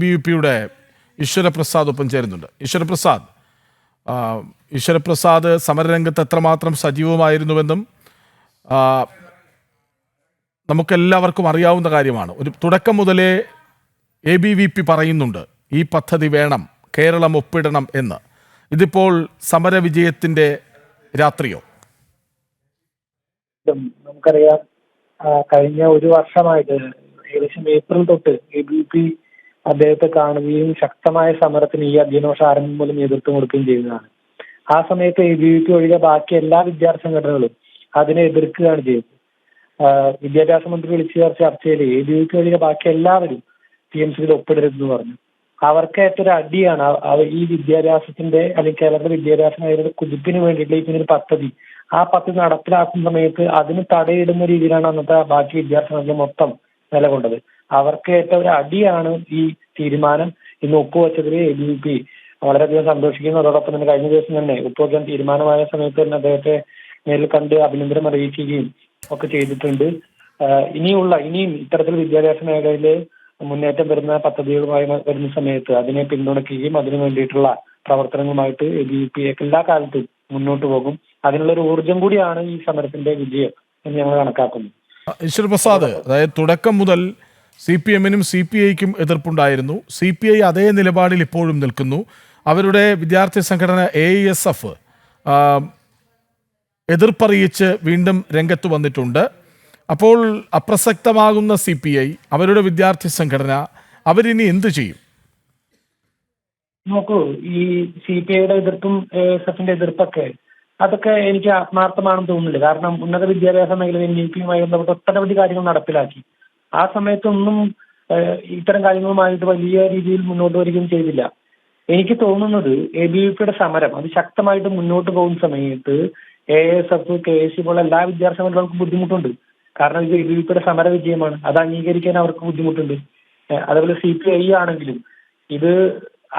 BUPയുടെ ഈശ്വരപ്രസാദ് ഒപ്പം ചേരുന്നുണ്ട്. ഈശ്വരപ്രസാദ് സമരരംഗത്ത് എത്രമാത്രം സജീവമായിരുന്നുവെന്നും നമുക്കെല്ലാവർക്കും അറിയാവുന്ന കാര്യമാണ്. ഒരു തുടക്കം മുതലേ ABVP പറയുന്നുണ്ട് ഈ പദ്ധതി വേണം, കേരളം ഒപ്പിടണം എന്ന്. ഇതിപ്പോൾ സമരവിജയത്തിന്റെ രാത്രിയോ? നമുക്കറിയാം, കഴിഞ്ഞ ഒരു വർഷമായിട്ട് ഏകദേശം ഏപ്രിൽ തൊട്ട് ABVP അദ്ദേഹത്തെ കാണുകയും ശക്തമായ സമരത്തിന് ഈ അധ്യയന വർഷം ആരംഭം മൂലം നേതൃത്വം കൊടുക്കുകയും ചെയ്യുന്നതാണ്. ആ സമയത്ത് ABVP ഒഴികെ ബാക്കി എല്ലാ വിദ്യാർത്ഥി സംഘടനകളും അതിനെ എതിർക്കുകയാണ് ചെയ്തത്. വിദ്യാഭ്യാസ മന്ത്രി വിളിച്ചു ചേർത്ത ചർച്ചയിൽ ABVP ഒഴികെ ബാക്കി എല്ലാവരും TMCയിൽ ഒപ്പിടരുതെന്ന് പറഞ്ഞു. അവർക്ക് ഏറ്റൊരു അടിയാണ് ഈ വിദ്യാഭ്യാസത്തിന്റെ അല്ലെങ്കിൽ കേരളത്തിലെ വിദ്യാഭ്യാസ മേഖലയുടെ കുതിപ്പിന് വേണ്ടിയിട്ട് ഇങ്ങനൊരു പദ്ധതി, ആ പദ്ധതി നടപ്പിലാക്കുന്ന സമയത്ത് അതിന് തടയിടുന്ന രീതിയിലാണ് അന്നത്തെ ബാക്കി വിദ്യാർത്ഥികൾ മൊത്തം നിലകൊണ്ടത്. അവർക്ക് ഏറ്റവും ഒരു അടിയാണ് ഈ തീരുമാനം. ഇന്ന് ഒപ്പുവെച്ചതിൽ ABVP വളരെയധികം സന്തോഷിക്കുന്നു. അതോടൊപ്പം തന്നെ കഴിഞ്ഞ ദിവസം തന്നെ ഒപ്പുവെക്കാൻ തീരുമാനമായ സമയത്ത് തന്നെ അദ്ദേഹത്തെ നേരിൽ കണ്ട് അഭിനന്ദനം അറിയിക്കുകയും ഒക്കെ ചെയ്തിട്ടുണ്ട്. ഇനിയും ഇത്തരത്തിൽ വിദ്യാഭ്യാസ മേഖലയിൽ മുന്നേറ്റം വരുന്ന പദ്ധതികളുമായി വരുന്ന സമയത്ത് അതിനെ പിന്തുണയ്ക്കുകയും അതിനു വേണ്ടിയിട്ടുള്ള പ്രവർത്തനങ്ങളുമായിട്ട് ABVP എല്ലാ കാലത്തും മുന്നോട്ട് പോകും. അതിനുള്ള ഒരു ഊർജം കൂടിയാണ് ഈ സമരത്തിന്റെ വിജയം എന്ന് ഞങ്ങൾ കണക്കാക്കുന്നു. ഈശ്വരപ്രസാദ്, അതായത് തുടക്കം മുതൽ CPM-നും CPI-ക്കും എതിർപ്പുണ്ടായിരുന്നു. CPI അതേ നിലപാടിൽ ഇപ്പോഴും നിൽക്കുന്നു. അവരുടെ വിദ്യാർത്ഥി സംഘടന AISF എതിർപ്പറിയിച്ച് വീണ്ടും രംഗത്ത് വന്നിട്ടുണ്ട്. അപ്പോൾ അപ്രസക്തമാകുന്ന CPI, അവരുടെ വിദ്യാർത്ഥി സംഘടന, അവരിനി എന്ത് ചെയ്യും? നോക്കൂ, ഈ CPI-യുടെ എതിർപ്പും AISF-ന്റെ എതിർപ്പൊക്കെ അതൊക്കെ എനിക്ക് ആത്മാർത്ഥമാണെന്ന് തോന്നുന്നില്ല. കാരണം ഉന്നത വിദ്യാഭ്യാസ മേഖലയിൽ NEP-യുമായി ബന്ധപ്പെട്ട് ഒട്ടനവധി കാര്യങ്ങൾ നടപ്പിലാക്കി. ആ സമയത്തൊന്നും ഇത്തരം കാര്യങ്ങളുമായിട്ട് വലിയ രീതിയിൽ മുന്നോട്ട് വരികയും ചെയ്തില്ല. എനിക്ക് തോന്നുന്നത് ABVP-യുടെ സമരം അത് ശക്തമായിട്ട് മുന്നോട്ട് പോകുന്ന സമയത്ത് AISF, KSU പോലുള്ള എല്ലാ വിദ്യാർത്ഥി സംഘടനകൾക്കും ബുദ്ധിമുട്ടുണ്ട്. കാരണം ഇത് ABVP-യുടെ സമര വിജയമാണ്, അത് അംഗീകരിക്കാൻ അവർക്ക് ബുദ്ധിമുട്ടുണ്ട്. അതേപോലെ CPI ആണെങ്കിലും ഇത്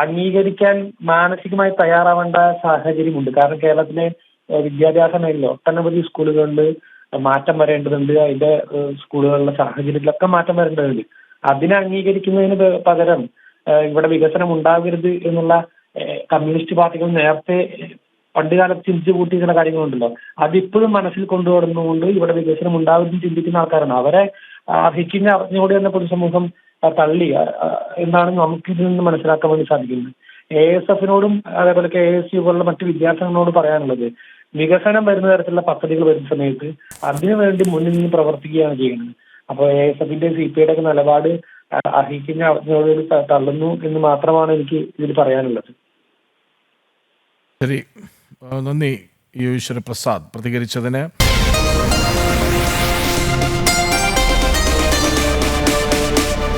അംഗീകരിക്കാൻ മാനസികമായി തയ്യാറാവേണ്ട സാഹചര്യമുണ്ട്. കാരണം കേരളത്തിലെ വിദ്യാഭ്യാസ മേഖല ഒട്ടനവധി സ്കൂളുകളിൽ മാറ്റം വരേണ്ടതുണ്ട്. അതിന്റെ സ്കൂളുകളിലെ സാഹചര്യത്തിലൊക്കെ മാറ്റം വരേണ്ടതുണ്ട്. അതിനെ അംഗീകരിക്കുന്നതിന് പകരം ഇവിടെ വികസനം ഉണ്ടാകരുത് എന്നുള്ള കമ്മ്യൂണിസ്റ്റ് പാർട്ടികൾ നേരത്തെ പണ്ടുകാലത്ത് ചിന്തിച്ചു കൂട്ടിയിരുന്ന കാര്യങ്ങളുണ്ടല്ലോ, അതിപ്പോഴും മനസ്സിൽ കൊണ്ടുവരുന്നതുകൊണ്ട് ഇവിടെ വികസനം ഉണ്ടാകുമെന്ന് ചിന്തിക്കുന്ന ആൾക്കാരാണ്. അവരെ അർഹിക്കുന്ന അറിഞ്ഞുകൂടി എന്ന പൊതുസമൂഹം തള്ളി എന്നാണ് നമുക്ക് ഇതിൽ നിന്ന് മനസ്സിലാക്കാൻ വേണ്ടി സാധിക്കുന്നത്. AISF-നോടും അതേപോലെ KSU പോലുള്ള മറ്റു വിദ്യാർത്ഥികളോട് പറയാനുള്ളത്, വികസനം വരുന്ന തരത്തിലുള്ള പദ്ധതികൾ വരുന്ന സമയത്ത് അതിനുവേണ്ടി മുന്നിൽ നിന്ന് പ്രവർത്തിക്കുകയാണ് ചെയ്യുന്നത്. അപ്പോൾ AISF-ന്റെ CPI-യുടെ ഒക്കെ നിലപാട് അർഹിക്കുന്ന അറിഞ്ഞോട് തള്ളുന്നു എന്ന് മാത്രമാണ് എനിക്ക് ഇതിൽ പറയാനുള്ളത്. ശരി, നന്ദി ഈശ്വരപ്രസാദ് പ്രതികരിച്ചതിന്.